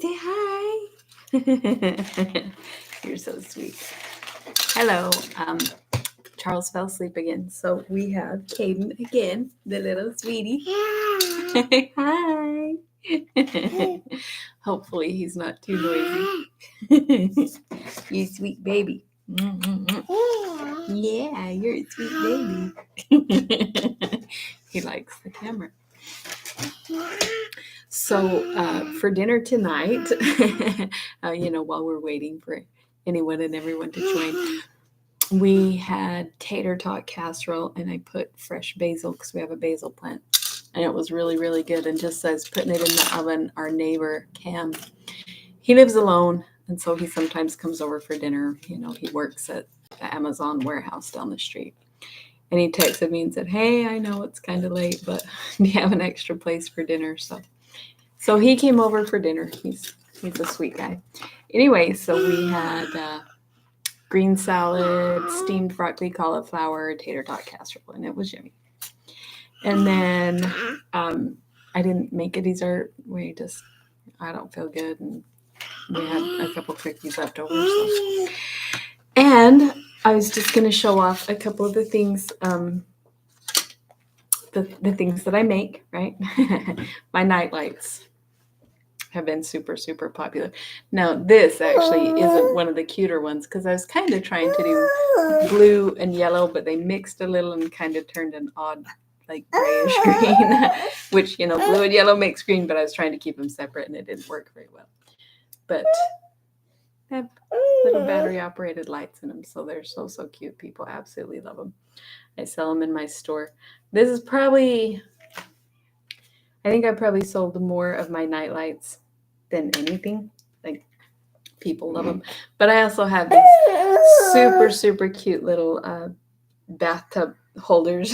Say hi. You're so sweet. Hello. Charles fell asleep again, so we have Caden again, the little sweetie. Hi. Hopefully he's not too noisy. You sweet baby. Yeah, you're a sweet baby. He likes the camera. So for dinner tonight, while we're waiting for anyone and everyone to join, we had tater tot casserole, and I put fresh basil because we have a basil plant, and it was really, really good. And just as putting it in the oven, our neighbor Cam, he lives alone, and so he sometimes comes over for dinner. He works at the Amazon warehouse down the street. And he texted me and said, "Hey, I know it's kind of late, but do you have an extra place for dinner?" So he came over for dinner. He's a sweet guy. Anyway, so we had green salad, steamed broccoli, cauliflower, tater tot casserole, and it was yummy. And then I didn't make a dessert. I don't feel good, and we had a couple cookies left over. And I was just going to show off a couple of the things, the things that I make, right? My night lights have been super, super popular. Now, this actually isn't one of the cuter ones because I was kind of trying to do blue and yellow, but they mixed a little and kind of turned an odd, like grayish green, which, blue and yellow makes green, but I was trying to keep them separate and it didn't work very well. But they have little battery-operated lights in them, so they're so, so cute. People absolutely love them. I sell them in my store. This is I think I probably sold more of my night lights than anything. Like, people love them. But I also have these super, super cute little bathtub holders.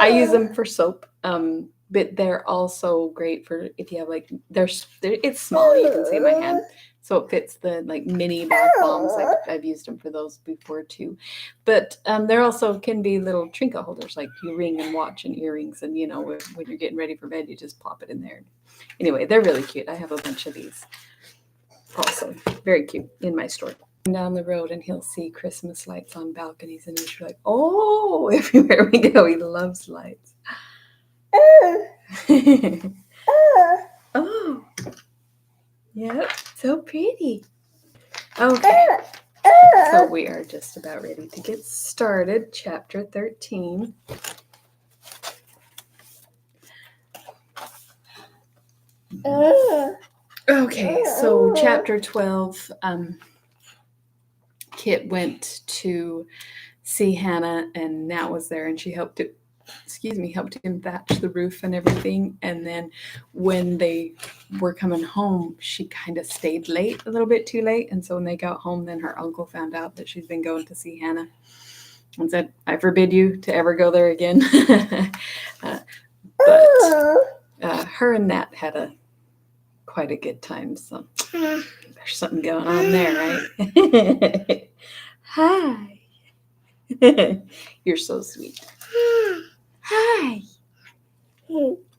I use them for soap. But they're also great for if you have it's small. You can see my hand. So it fits the mini bath bombs. I've used them for those before too. But there also can be little trinket holders, like you ring and watch and earrings. And, when you're getting ready for bed, you just pop it in there. Anyway, they're really cute. I have a bunch of these also. Very cute in my store. Down the road and he'll see Christmas lights on balconies and he's like, oh, everywhere we go, he loves lights. Oh, yep, so pretty. Okay, so we are just about ready to get started. Chapter 13. Okay, so chapter 12, Kit went to see Hannah, and Nat was there, and she helped him thatch the roof and everything. And then when they were coming home, she kind of stayed late, a little bit too late. And so when they got home, then her uncle found out that she's been going to see Hannah and said, "I forbid you to ever go there again." But her and Nat had quite a good time. So there's something going on there, right? Hi. You're so sweet. Hi.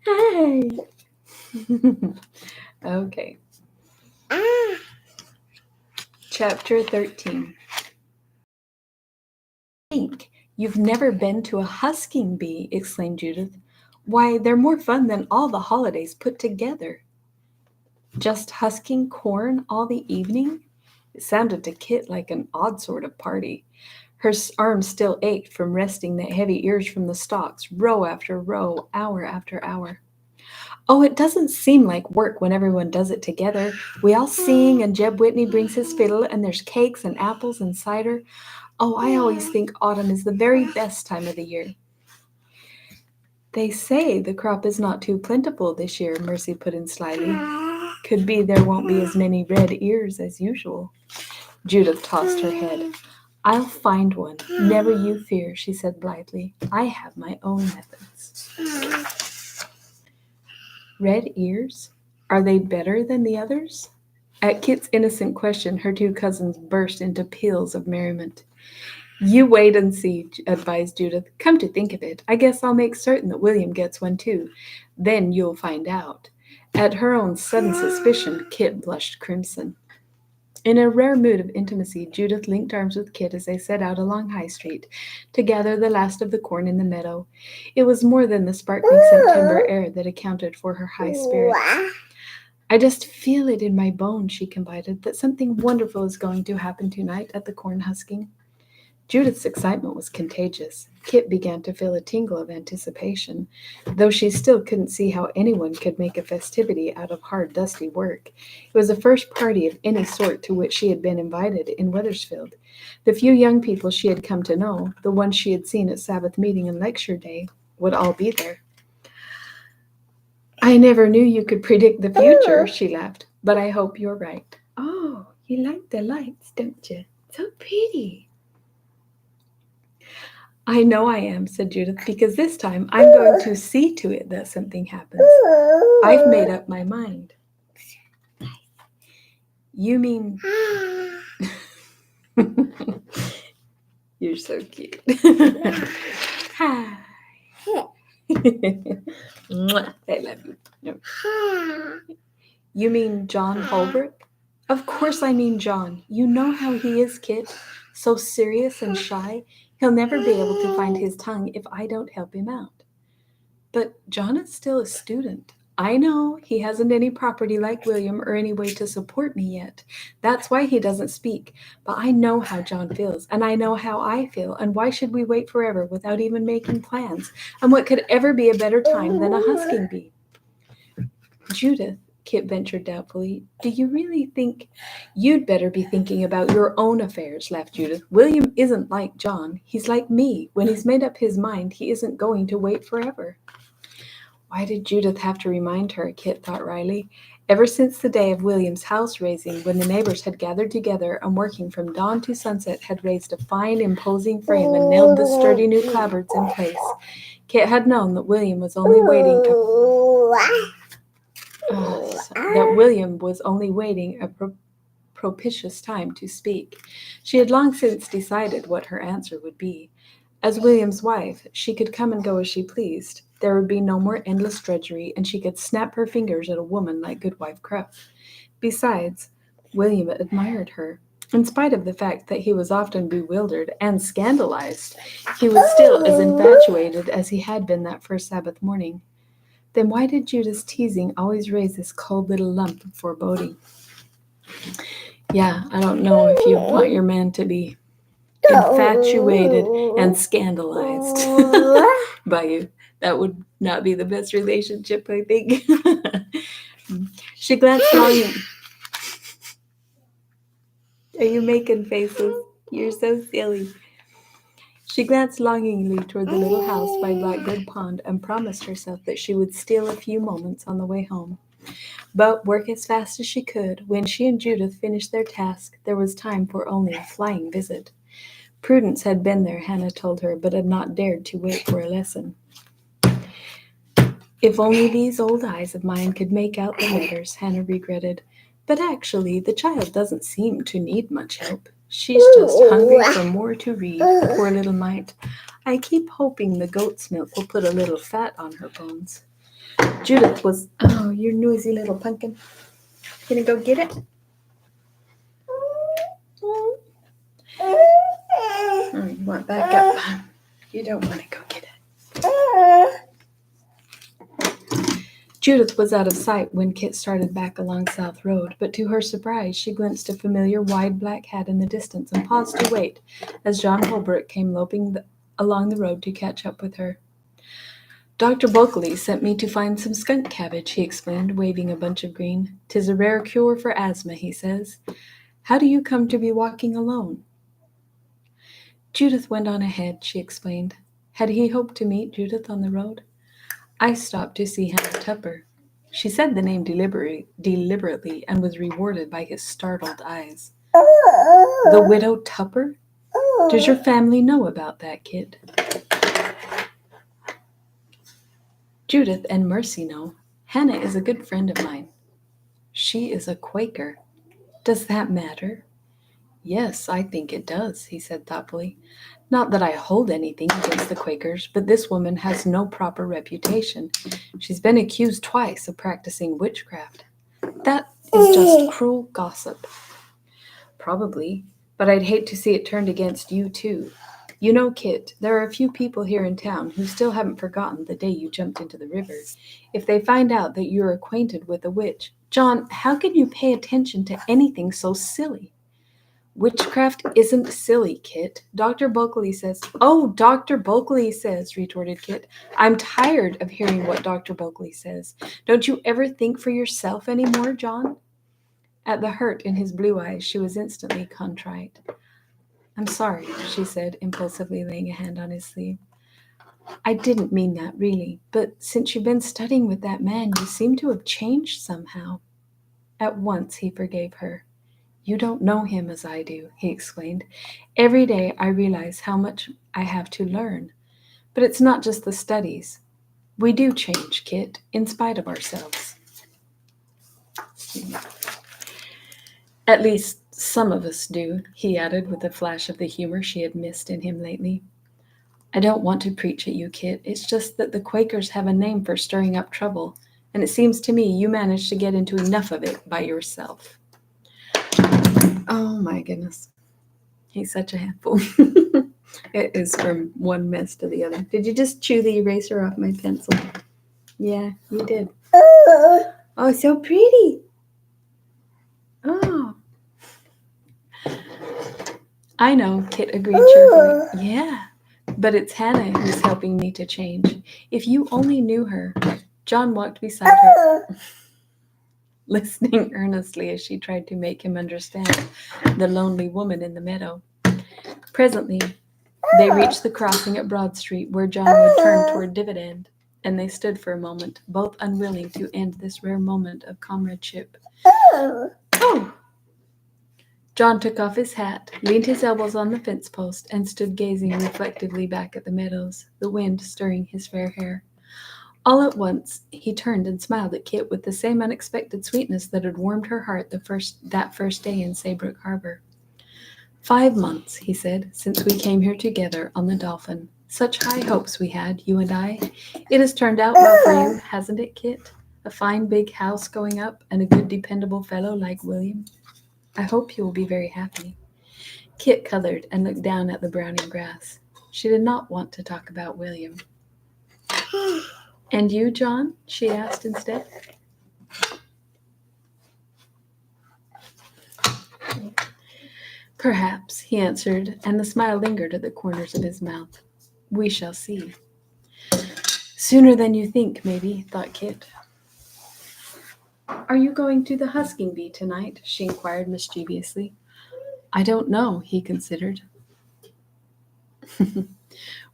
Hi. Okay. Chapter 13. Think you've never been to a husking bee, exclaimed Judith. Why, they're more fun than all the holidays put together. Just husking corn all the evening? It sounded to Kit like an odd sort of party. Her arms still ached from resting the heavy ears from the stalks, row after row, hour after hour. Oh, it doesn't seem like work when everyone does it together. We all sing, and Jeb Whitney brings his fiddle, and there's cakes and apples and cider. Oh, I always think autumn is the very best time of the year. They say the crop is not too plentiful this year, Mercy put in slyly. Could be there won't be as many red ears as usual. Judith tossed her head. I'll find one. Never you fear, she said blithely. I have my own methods. Red ears? Are they better than the others? At Kit's innocent question, her two cousins burst into peals of merriment. You wait and see, advised Judith. Come to think of it, I guess I'll make certain that William gets one too. Then you'll find out. At her own sudden suspicion, Kit blushed crimson. In a rare mood of intimacy, Judith linked arms with Kit as they set out along High Street to gather the last of the corn in the meadow. It was more than the sparkling September air that accounted for her high spirits. I just feel it in my bones, she confided, that something wonderful is going to happen tonight at the corn husking. Judith's excitement was contagious. Kit began to feel a tingle of anticipation, though she still couldn't see how anyone could make a festivity out of hard, dusty work. It was the first party of any sort to which she had been invited in Wethersfield. The few young people she had come to know, the ones she had seen at Sabbath meeting and lecture day, would all be there. I never knew you could predict the future, she laughed, but I hope you're right. Oh, you like the lights, don't you? So pretty. I know I am, said Judith, because this time I'm going to see to it that something happens. I've made up my mind. You mean... You're so cute. Hi. I love you. No. You mean John Holbrook? Of course I mean John. You know how he is, Kit. So serious and shy. He'll never be able to find his tongue if I don't help him out. But John is still a student. I know he hasn't any property like William or any way to support me yet. That's why he doesn't speak. But I know how John feels, and I know how I feel, and why should we wait forever without even making plans? And what could ever be a better time than a husking bee? Judith, Kit ventured doubtfully, do you really think... You'd better be thinking about your own affairs, laughed Judith. William isn't like John. He's like me. When he's made up his mind, he isn't going to wait forever. Why did Judith have to remind her, Kit thought wryly. Ever since the day of William's house raising, when the neighbors had gathered together and working from dawn to sunset had raised a fine, imposing frame and nailed the sturdy new clapboards in place, Kit had known that William was only waiting a propitious time to speak. She had long since decided what her answer would be. As William's wife, she could come and go as she pleased. There would be no more endless drudgery, and she could snap her fingers at a woman like Goodwife Cruff. Besides, William admired her. In spite of the fact that he was often bewildered and scandalized, he was still as infatuated as he had been that first Sabbath morning. Then why did Judith's teasing always raise this cold little lump of foreboding? Yeah, I don't know if you want your man to be infatuated and scandalized by you. That would not be the best relationship, I think. She glanced longing. Are you making faces? You're so silly. She glanced longingly toward the little house by Blackbird Pond and promised herself that she would steal a few moments on the way home. But work as fast as she could, when she and Judith finished their task, there was time for only a flying visit. Prudence had been there, Hannah told her, but had not dared to wait for a lesson. If only these old eyes of mine could make out the letters, Hannah regretted. But actually, the child doesn't seem to need much help. She's just hungry for more to read, poor little mite. I keep hoping the goat's milk will put a little fat on her bones. Judith was... Oh, you noisy little pumpkin. Gonna go get it? Oh, you want back up? You don't want to go get it. Judith was out of sight when Kit started back along South Road, but to her surprise, she glimpsed a familiar wide black hat in the distance and paused to wait as John Holbrook came loping along the road to catch up with her. Dr. Bulkeley sent me to find some skunk cabbage, he explained, waving a bunch of green. 'Tis a rare cure for asthma, he says. How do you come to be walking alone? Judith went on ahead, she explained. Had he hoped to meet Judith on the road? I stopped to see Hannah Tupper. She said the name deliberately and was rewarded by his startled eyes. The widow Tupper? Does your family know about that, Kit? Judith and Mercy know. Hannah is a good friend of mine. She is a Quaker. Does that matter? Yes, I think it does, he said thoughtfully. Not that I hold anything against the Quakers, but this woman has no proper reputation. She's been accused twice of practicing witchcraft. That is just cruel gossip. Probably, but I'd hate to see it turned against you, too. You know, Kit, there are a few people here in town who still haven't forgotten the day you jumped into the river. If they find out that you're acquainted with a witch, John, how can you pay attention to anything so silly? Witchcraft isn't silly, Kit. Dr. Bulkley says. Oh, Dr. Bulkley says, retorted Kit. I'm tired of hearing what Dr. Bulkley says. Don't you ever think for yourself anymore, John? At the hurt in his blue eyes, she was instantly contrite. I'm sorry, she said, impulsively laying a hand on his sleeve. I didn't mean that, really, but since you've been studying with that man, you seem to have changed somehow. At once he forgave her. You don't know him as I do, he explained. Every day I realize how much I have to learn. But it's not just the studies. We do change, Kit, in spite of ourselves. At least some of us do, he added with a flash of the humor she had missed in him lately. I don't want to preach at you, Kit. It's just that the Quakers have a name for stirring up trouble, and it seems to me you managed to get into enough of it by yourself. Oh my goodness. He's such a handful. It is from one mess to the other. Did you just chew the eraser off my pencil? Yeah, you did. Oh, so pretty. Oh. I know, Kit agreed cheerfully. Yeah, but it's Hannah who's helping me to change. If you only knew her. John walked beside her, listening earnestly as she tried to make him understand the lonely woman in the meadow. Presently, they reached the crossing at Broad Street where John would turn toward Dividend, and they stood for a moment, both unwilling to end this rare moment of comradeship. Oh! John took off his hat, leaned his elbows on the fence post, and stood gazing reflectively back at the meadows, the wind stirring his fair hair. All at once, he turned and smiled at Kit with the same unexpected sweetness that had warmed her heart that first day in Saybrook Harbor. 5 months, he said, since we came here together on the Dolphin. Such high hopes we had, you and I. It has turned out well for you, hasn't it, Kit? A fine big house going up, and a good dependable fellow like William. I hope you will be very happy. Kit colored and looked down at the browning grass. She did not want to talk about William. And you, John? She asked instead. Perhaps, he answered, and the smile lingered at the corners of his mouth. We shall see. Sooner than you think, maybe, thought Kit. Are you going to the husking bee tonight? She inquired mischievously. I don't know, he considered.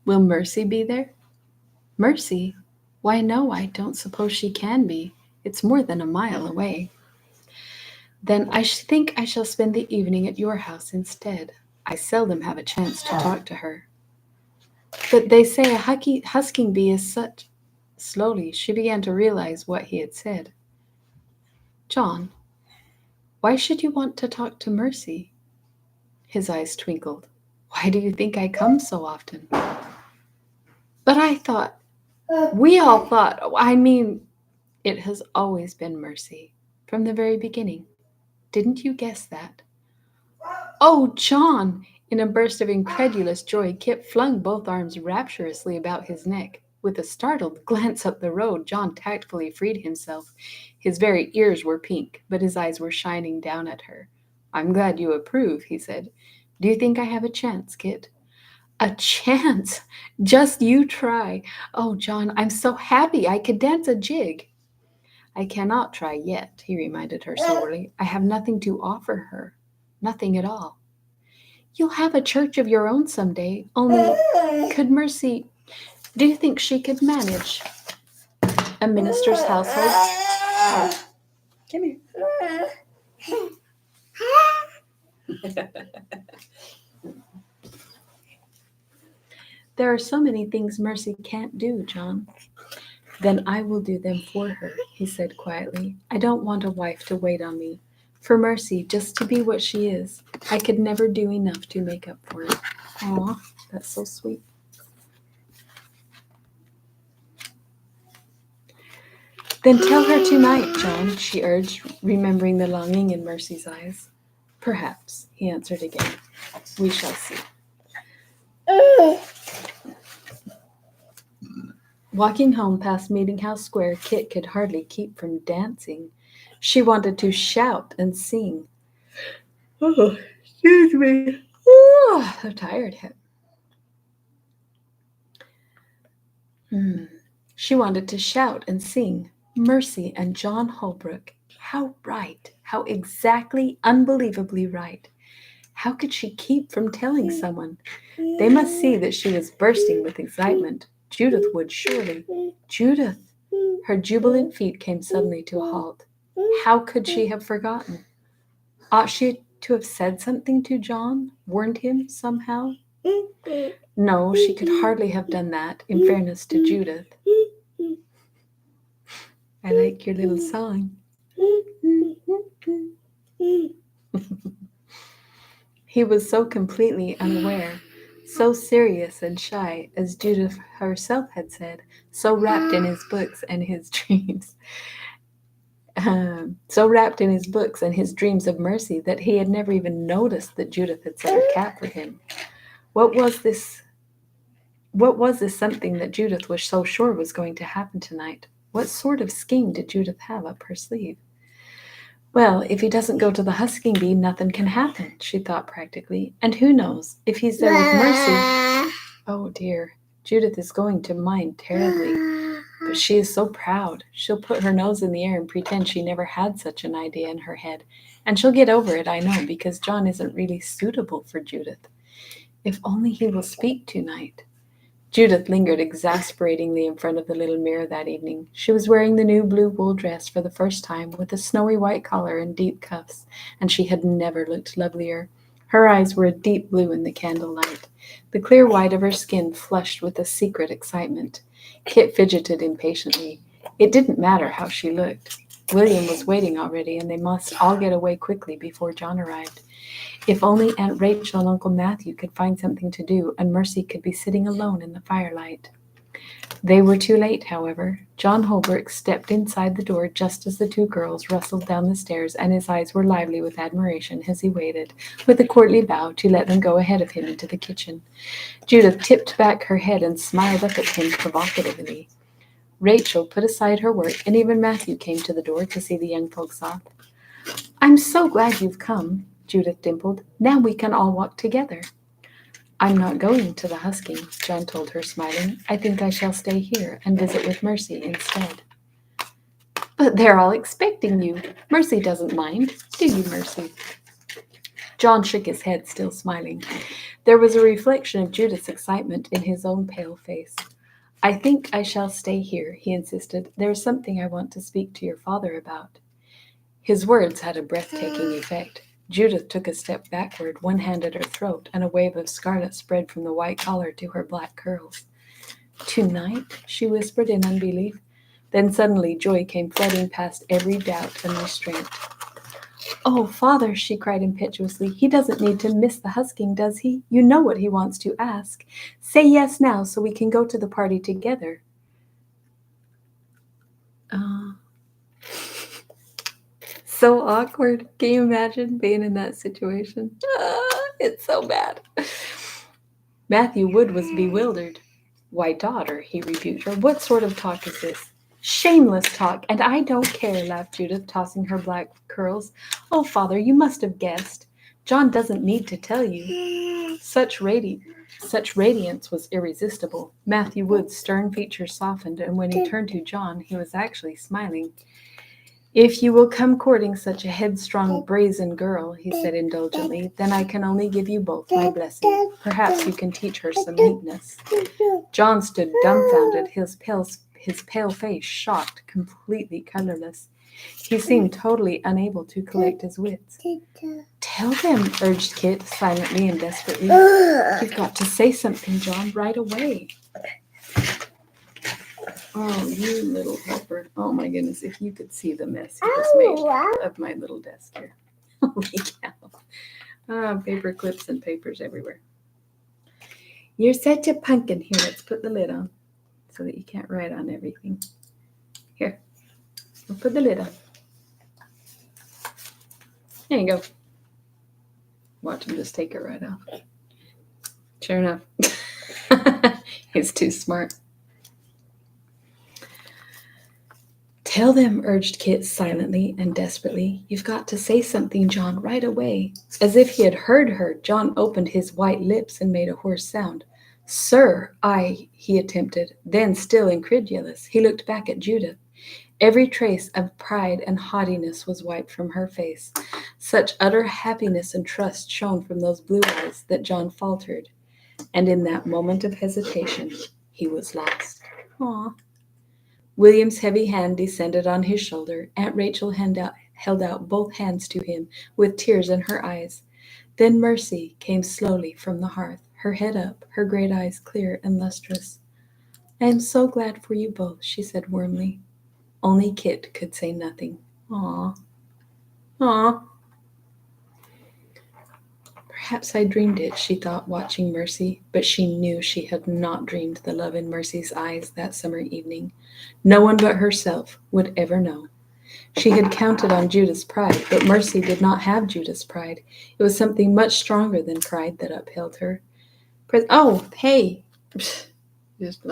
Will Mercy be there? Mercy? Why, no, I don't suppose she can be. It's more than a mile away. Then I think I shall spend the evening at your house instead. I seldom have a chance to talk to her. But they say a husking bee is such... Slowly, she began to realize what he had said. John, why should you want to talk to Mercy? His eyes twinkled. Why do you think I come so often? But I thought, we all thought, it has always been Mercy, from the very beginning. Didn't you guess that? Oh, John! In a burst of incredulous joy, Kit flung both arms rapturously about his neck. With a startled glance up the road, John tactfully freed himself. His very ears were pink, but his eyes were shining down at her. I'm glad you approve, he said. Do you think I have a chance, Kit? A chance? Just you try. Oh, John, I'm so happy I could dance a jig. I cannot try yet, he reminded her soberly. I have nothing to offer her. Nothing at all. You'll have a church of your own someday. Only, could Mercy... Do you think she could manage a minister's household? Come here. There are so many things Mercy can't do, John. Then I will do them for her, he said quietly. I don't want a wife to wait on me. For Mercy, just to be what she is, I could never do enough to make up for it. Aw. That's so sweet. Then tell her tonight, John, she urged, remembering the longing in Mercy's eyes. Perhaps, he answered again. We shall see. Walking home past Meeting House Square, Kit could hardly keep from dancing. She wanted to shout and sing. Oh, excuse me. Oh, I'm tired. She wanted to shout and sing. Mercy and John Holbrook. How right. How exactly, unbelievably right. How could she keep from telling someone? They must see that she was bursting with excitement. Judith would surely. Judith! Her jubilant feet came suddenly to a halt. How could she have forgotten? Ought she to have said something to John? Warned him somehow? No, she could hardly have done that, in fairness to Judith. I like your little song. He was so completely unaware, so serious and shy, as Judith herself had said, so wrapped in his books and his dreams. So wrapped in his books and his dreams of Mercy that he had never even noticed that Judith had set her cap for him. What was this something that Judith was so sure was going to happen tonight? What sort of scheme did Judith have up her sleeve? Well, if he doesn't go to the husking bee, nothing can happen, she thought practically. And who knows, if he's there with Mercy... Oh, dear, Judith is going to mind terribly. But she is so proud. She'll put her nose in the air and pretend she never had such an idea in her head. And she'll get over it, I know, because John isn't really suitable for Judith. If only he will speak tonight. Judith lingered exasperatingly in front of the little mirror that evening. She was wearing the new blue wool dress for the first time, with a snowy white collar and deep cuffs, and she had never looked lovelier. Her eyes were a deep blue in the candlelight. The clear white of her skin flushed with a secret excitement. Kit fidgeted impatiently. It didn't matter how she looked. William was waiting already, and they must all get away quickly before John arrived. If only Aunt Rachel and Uncle Matthew could find something to do, and Mercy could be sitting alone in the firelight. They were too late, however. John Holbrook stepped inside the door just as the two girls rustled down the stairs, and his eyes were lively with admiration as he waited, with a courtly bow, to let them go ahead of him into the kitchen. Judith tipped back her head and smiled up at him provocatively. Rachel put aside her work, and even Matthew came to the door to see the young folks off. "I'm so glad you've come," Judith dimpled. "Now we can all walk together." "I'm not going to the husking," John told her, smiling. "I think I shall stay here and visit with Mercy instead." "But they're all expecting you. Mercy doesn't mind. Do you, Mercy?" John shook his head, still smiling. There was a reflection of Judith's excitement in his own pale face. "I think I shall stay here," he insisted. "There is something I want to speak to your father about." His words had a breathtaking effect. Judith took a step backward, one hand at her throat, and a wave of scarlet spread from the white collar to her black curls. "Tonight?" she whispered in unbelief. Then suddenly joy came flooding past every doubt and restraint. "Oh, Father," she cried impetuously, "he doesn't need to miss the husking, does he? You know what he wants to ask. Say yes now so we can go to the party together." So awkward. Can you imagine being in that situation? It's so bad. Matthew Wood was bewildered. "Why, daughter," he rebuked her, "what sort of talk is this?" "Shameless talk, and I don't care," laughed Judith, tossing her black curls. "Oh, Father, you must have guessed. John doesn't need to tell you." Such radiance was irresistible. Matthew Wood's stern features softened, and when he turned to John, he was actually smiling. "If you will come courting such a headstrong, brazen girl," he said indulgently, "then I can only give you both my blessing. Perhaps you can teach her some neatness." John stood dumbfounded, his pale face shocked, completely colorless. He seemed totally unable to collect his wits. "Tell them," urged Kit, silently and desperately. "You've got to say something, John, right away." Oh, you little helper. Oh my goodness, if you could see the mess he just made of my little desk here. Holy cow. Paper clips and papers everywhere. You're such a pumpkin. Here, let's put the lid on so that you can't write on everything. Here, I'll put the lid on. There you go. Watch him just take it right off. Sure enough. He's too smart. Tell them, urged Kit silently and desperately. You've got to say something, John, right away. As if he had heard her, John opened his white lips and made a hoarse sound. Sir, he attempted. Then, still incredulous, he looked back at Judith. Every trace of pride and haughtiness was wiped from her face. Such utter happiness and trust shone from those blue eyes that John faltered. And in that moment of hesitation, he was lost. Aw. William's heavy hand descended on his shoulder. Aunt Rachel held out both hands to him, with tears in her eyes. Then Mercy came slowly from the hearth, her head up, her great eyes clear and lustrous. I am so glad for you both, she said warmly. Only Kit could say nothing. Aw. Aw. Perhaps I dreamed it, she thought, watching Mercy, but she knew she had not dreamed the love in Mercy's eyes that summer evening. No one but herself would ever know. She had counted on Judith's pride, but Mercy did not have Judith's pride. It was something much stronger than pride that upheld her. Oh, hey! Just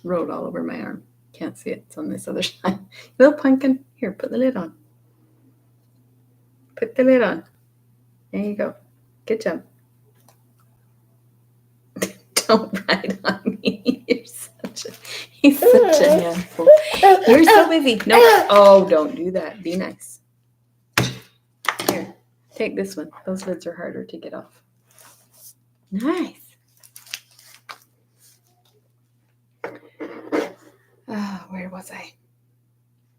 wrote all over my arm. Can't see it. It's on this other side. Little pumpkin. Here, put the lid on. Put the lid on. There you go. Good job. Don't write on me. He's such a handful. You're so busy. No. Oh, don't do that. Be nice. Here, take this one. Those lids are harder to get off. Nice. Where was I?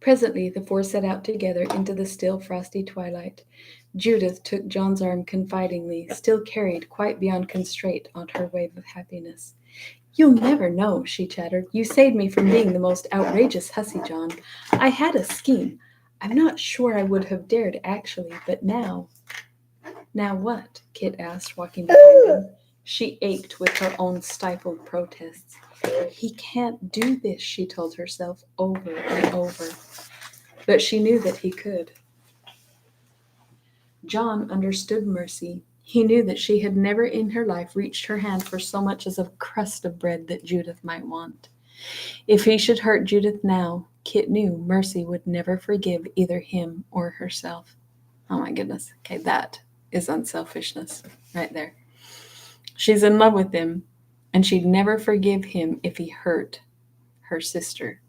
Presently, the four set out together into the still, frosty twilight. Judith took John's arm confidingly, still carried quite beyond constraint on her wave of happiness. You'll never know, she chattered. You saved me from being the most outrageous hussy, John. I had a scheme. I'm not sure I would have dared, actually, but now... Now what? Kit asked, walking behind them. She ached with her own stifled protests. He can't do this, she told herself over and over. But she knew that he could. John understood Mercy. He knew that she had never in her life reached her hand for so much as a crust of bread that Judith might want. If he should hurt Judith now, Kit knew Mercy would never forgive either him or herself. Oh my goodness. Okay, that is unselfishness right there. She's in love with him, and she'd never forgive him if he hurt her sister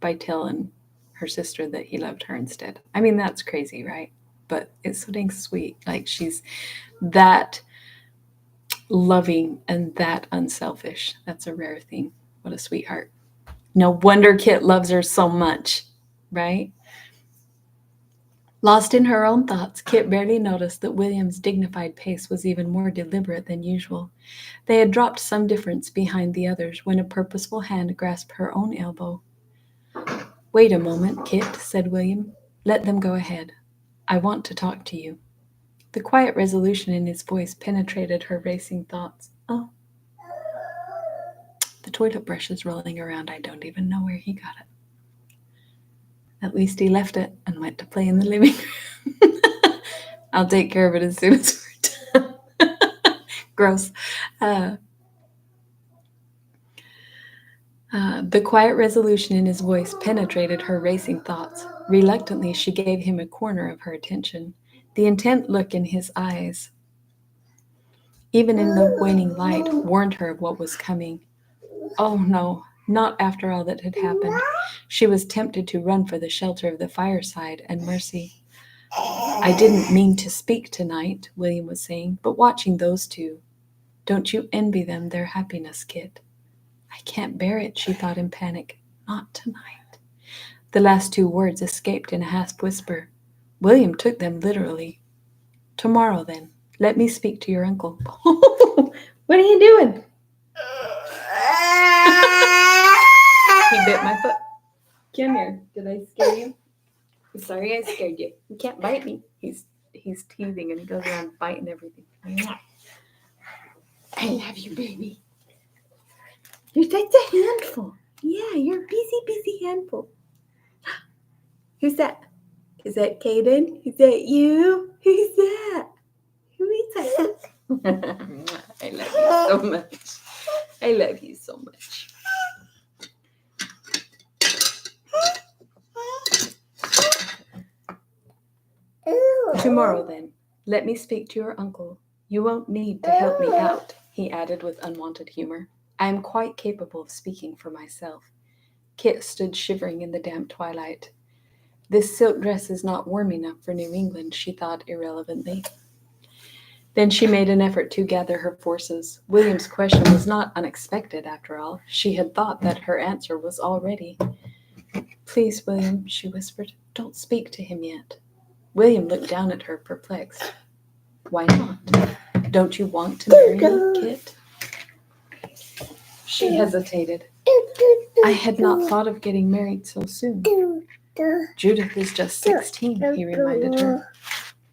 by telling her sister that he loved her instead. I mean, that's crazy, right? But it's so dang sweet. Like, she's that loving and that unselfish. That's a rare thing. What a sweetheart. No wonder Kit loves her so much, right? Lost in her own thoughts, Kit barely noticed that William's dignified pace was even more deliberate than usual. They had dropped some difference behind the others when a purposeful hand grasped her own elbow. Wait a moment, Kit, said William. Let them go ahead. I want to talk to you. The quiet resolution in his voice penetrated her racing thoughts. Oh. The toilet brush is rolling around. I don't even know where he got it. At least he left it and went to play in the living room. I'll take care of it as soon as we're done. Gross. The quiet resolution in his voice penetrated her racing thoughts. Reluctantly, she gave him a corner of her attention. The intent look in his eyes, even in the waning light, warned her of what was coming. Oh no, not after all that had happened. She was tempted to run for the shelter of the fireside and Mercy. I didn't mean to speak tonight, William was saying, but watching those two, don't you envy them their happiness, Kit? I can't bear it, she thought in panic. Not tonight. The last two words escaped in a half whisper. William took them literally. Tomorrow, then. Let me speak to your uncle. What are you doing? He bit my foot. Come here. Did I scare you? I'm sorry I scared you. You can't bite me. He's teething and he goes around biting everything. I love you, baby. You're such a handful. Yeah, you're a busy handful. Who's that? Is that Kaden? Is that you? Who's that? Who is that? I love you so much. I love you so much. Tomorrow, then, let me speak to your uncle. You won't need to help me out, he added with unwanted humor. I am quite capable of speaking for myself. Kit stood shivering in the damp twilight. This silk dress is not warm enough for New England, she thought irrelevantly. Then she made an effort to gather her forces. William's question was not unexpected, after all. She had thought that her answer was all ready. Please, William, she whispered, don't speak to him yet. William looked down at her, perplexed. Why not? Don't you want to marry me, Kit? She hesitated. I had not thought of getting married so soon. Judith is just 16, he reminded her.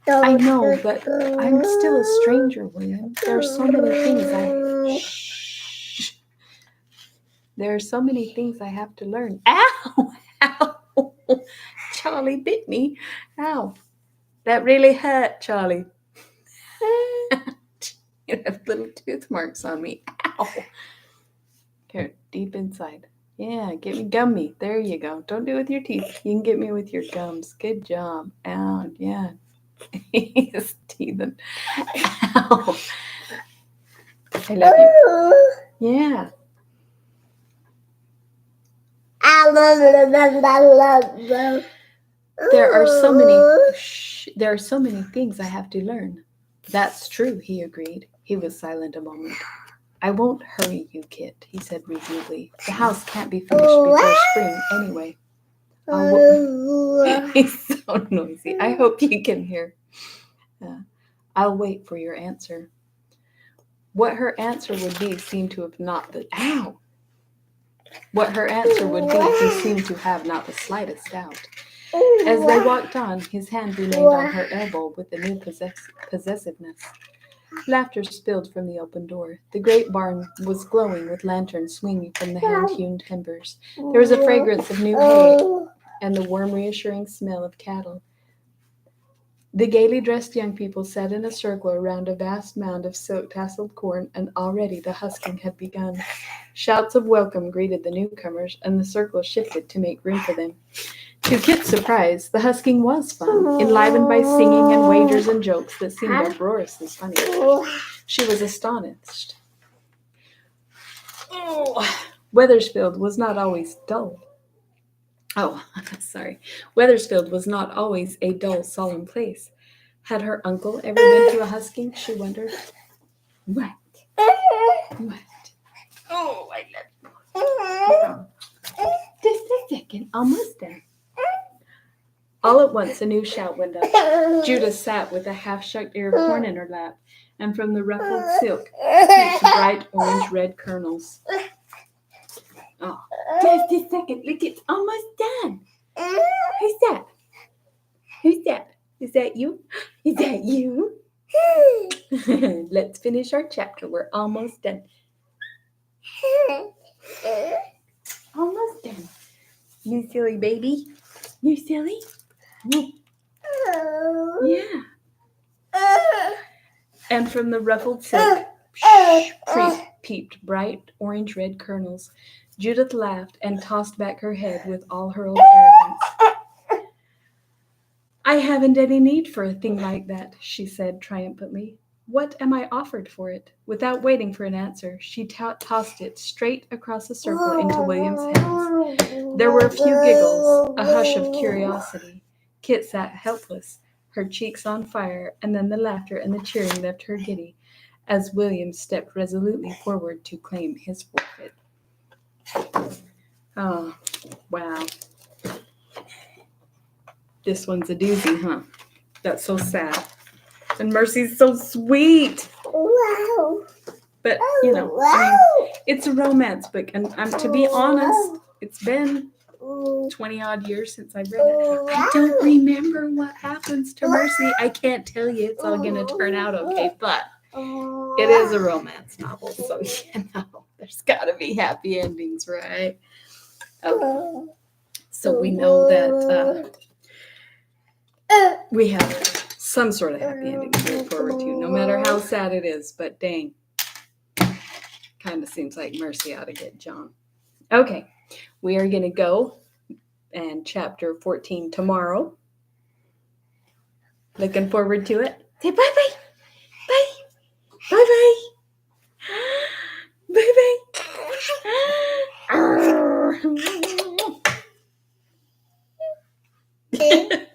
I know, but I'm still a stranger, William. There are so many things I have to learn. Ow! Ow! Charlie bit me. Ow. That really hurt, Charlie. You have little tooth marks on me. Ow. Here, deep inside. Yeah, get me gummy. There you go. Don't do it with your teeth. You can get me with your gums. Good job. Ow, yeah. He's teething. Ow. I love you. Yeah. There are so many things I have to learn. That's true, he agreed. He was silent a moment. I won't hurry you, Kit, he said reasonably. The house can't be finished before spring anyway. He's so noisy. I hope you can hear. I'll wait for your answer. What her answer would be seemed to have not the What her answer would be, he seemed to have not the slightest doubt. As they walked on, his hand remained on her elbow with a new possessiveness. Laughter spilled from the open door. The great barn was glowing with lanterns swinging from the hand-hewn timbers. There was a fragrance of new hay and the warm, reassuring smell of cattle. The gaily dressed young people sat in a circle around a vast mound of silk-tasseled corn, and already the husking had begun. Shouts of welcome greeted the newcomers, and the circle shifted to make room for them. To Kit's surprise, the husking was fun, enlivened by singing and wagers and jokes that seemed uproariously funny. She was astonished. Wethersfield was not always dull. Wethersfield was not always a dull, solemn place. Had her uncle ever been to a husking, she wondered? What? Oh, I love you. Just a second, almost done. All at once, a new shout went up. Judith sat with a half-shucked ear of corn in her lap, and from the ruffled silk peeped bright orange-red kernels. Oh, just a second. Look, it's almost done. Who's that? Who's that? Is that you? Is that you? Let's finish our chapter. We're almost done. Almost done. You silly baby. You silly? Yeah. And from the ruffled silk peeped bright orange-red kernels. Judith laughed and tossed back her head with all her old arrogance. I haven't any need for a thing like that, she said triumphantly. What am I offered for it? Without waiting for an answer, she tossed it straight across the circle into William's hands. There were a few giggles, a hush of curiosity. Kit sat helpless, her cheeks on fire, and then the laughter and the cheering left her giddy, as William stepped resolutely forward to claim his forfeit. Oh, wow. This one's a doozy, huh? That's so sad. And Mercy's so sweet. Wow. But, it's a romance book. And to be honest, it's been 20-odd years since I've read it. I don't remember what happens to Mercy. I can't tell you it's all going to turn out okay. But It is a romance novel, so there's got to be happy endings, right? Okay. So we know that we have some sort of happy ending to look forward to, no matter how sad it is. But dang, kind of seems like Mercy ought to get John. Okay, we are going to go and chapter 14 tomorrow. Looking forward to it. Say bye-bye. Bye. Bye-bye. Bye-bye.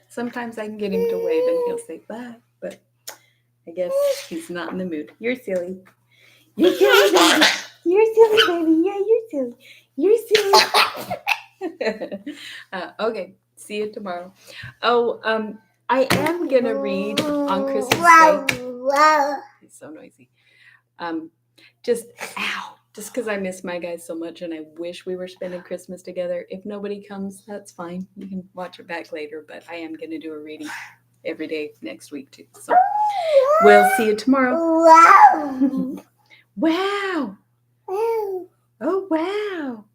Sometimes I can get him to wave and he'll say bye, but I guess he's not in the mood. You're silly. You're silly, baby. You're silly, baby. Yeah, you're silly. You're silly. Okay, see you tomorrow. Oh, I am gonna read on Christmas Day. He's so noisy. Just because I miss my guys so much and I wish we were spending Christmas together. If nobody comes, that's fine. You can watch it back later, but I am going to do a reading every day next week too. So we'll see you tomorrow. Wow. Wow. Oh, wow.